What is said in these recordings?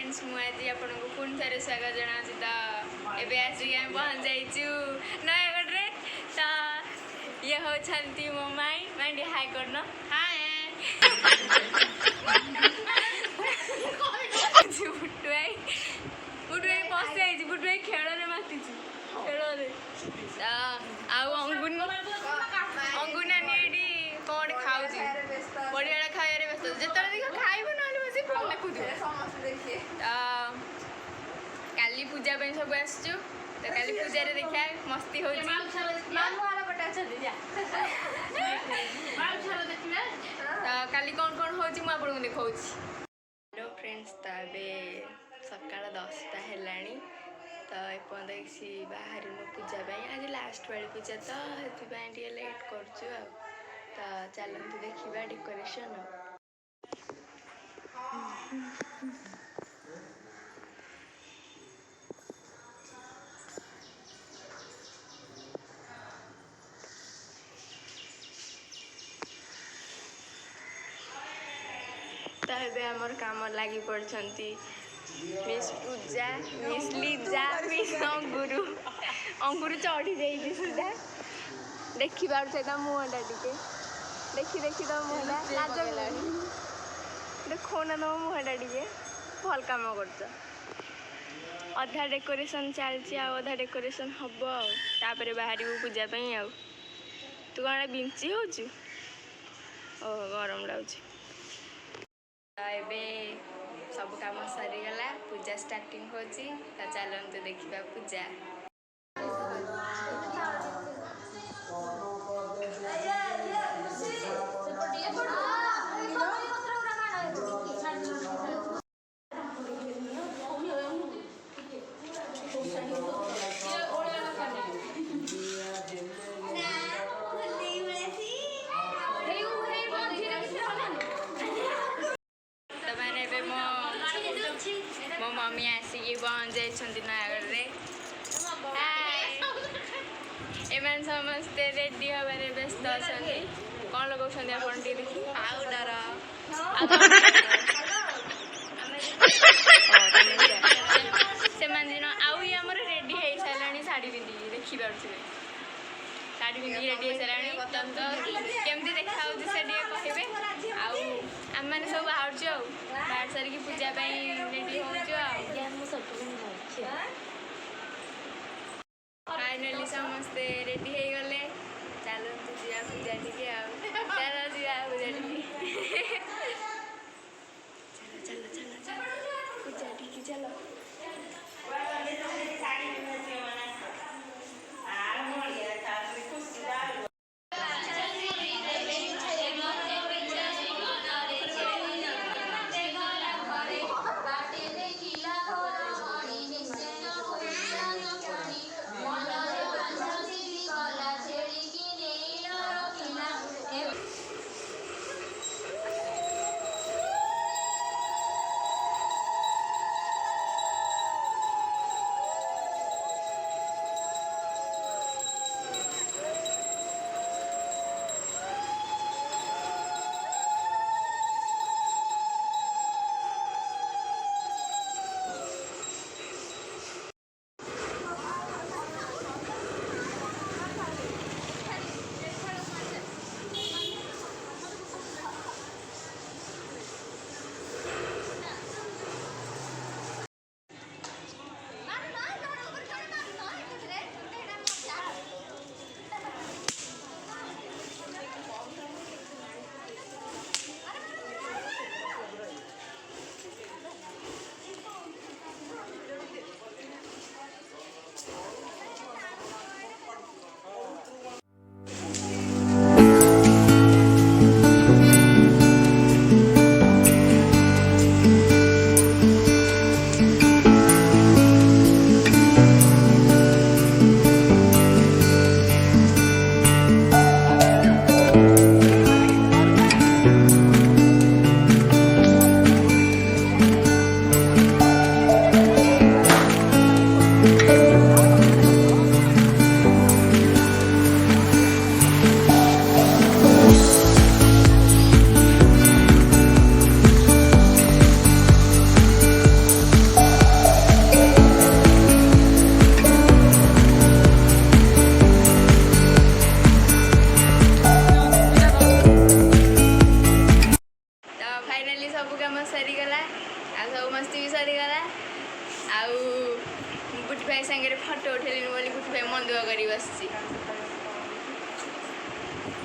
Friends मुझे आपको पुणी थे स्वागत जनाऊँ तो एवं आसिक आम पहुँच जाइचु नयागढ़ तो ये होती मो माई माई हाई करना हाय बुटुआई बुटुआई पशि जाइए बुटुआई खेल माति खेल अंगुन अंगुनानी ये कौन खाऊ बढ़िया खाइबार व्यस्त जिते देख खाइब ना बस फोन देखु काली पूजा सब आसचु तो काली पूजा देखा मस्ती हो काली कौन कौन हो देखा हेलो फ्रेंड्स तो ये सका 10टा है तो एपर्त किसी बाहर पूजा आज लास्ट वाली पूजा तो ये लेट कर चलते देखा डेकोरेशन तो ये आमर काम लगी पड़ती मिस पूजा मिस लिजा मिस अंगुरु अंगुरु चढ़ी जाइए सुधा देखी पार्थे तो मुहटा टे देखी देखी तो मुहटा लाज गलानी देखो ना तुम मुहटा टे भल कम कर अधा डेकोरेशन चलती आधा डेकोरेशन हम आपर बाहर पूजा तू कौन बिंची हो गरम लगुच सब काम सरीगला पूजा स्टार्टिंग हो चलते देखा पूजा मो मम्मी आसिक पहुँच जाइए नयागढ़ एम समस्ते रेडी हबार व्यस्त अच्छा कौन लगाऊँ आप देखिए पाउडर से आम रेडी हो सारे शाढ़ी पिंधि देखिपे शाढ़ी पिंधि रेडी हो सारे केमती देखा से कहे आम मैंने सब बाहर सारिकी पूजा रेडी हो फाइनाली समस्ते रेडी हो गले चलते जा पूजा टी चलो जा पूजा टी चलो चलो चलो चलो पूजा टी चलो सरीगला सब मस्ती भी सरीगला आउ गुटी भाई सागर फटो उठेली बोली गुटी भाई मन दुख कर बस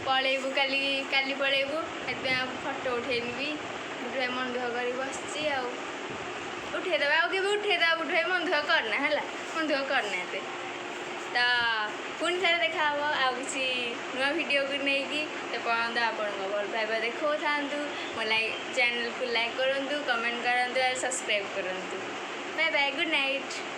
पलैबू काली काली पलैबू से फटो उठेनी भी गुटी भाई मन दुख कर बस उठेदेवा आगे उठेदेवा गुटी भाई मन दुख करना है मन दुख करना एते तो पुणी थे देखा आउ कि नुआ वीडियो को लेकिन पर्यटन आपण भल पाइबा देखो था मो चैनल को लाइक करूँ कमेंट करूँ और सब्सक्राइब करूँ बाय बाय गुड नाइट।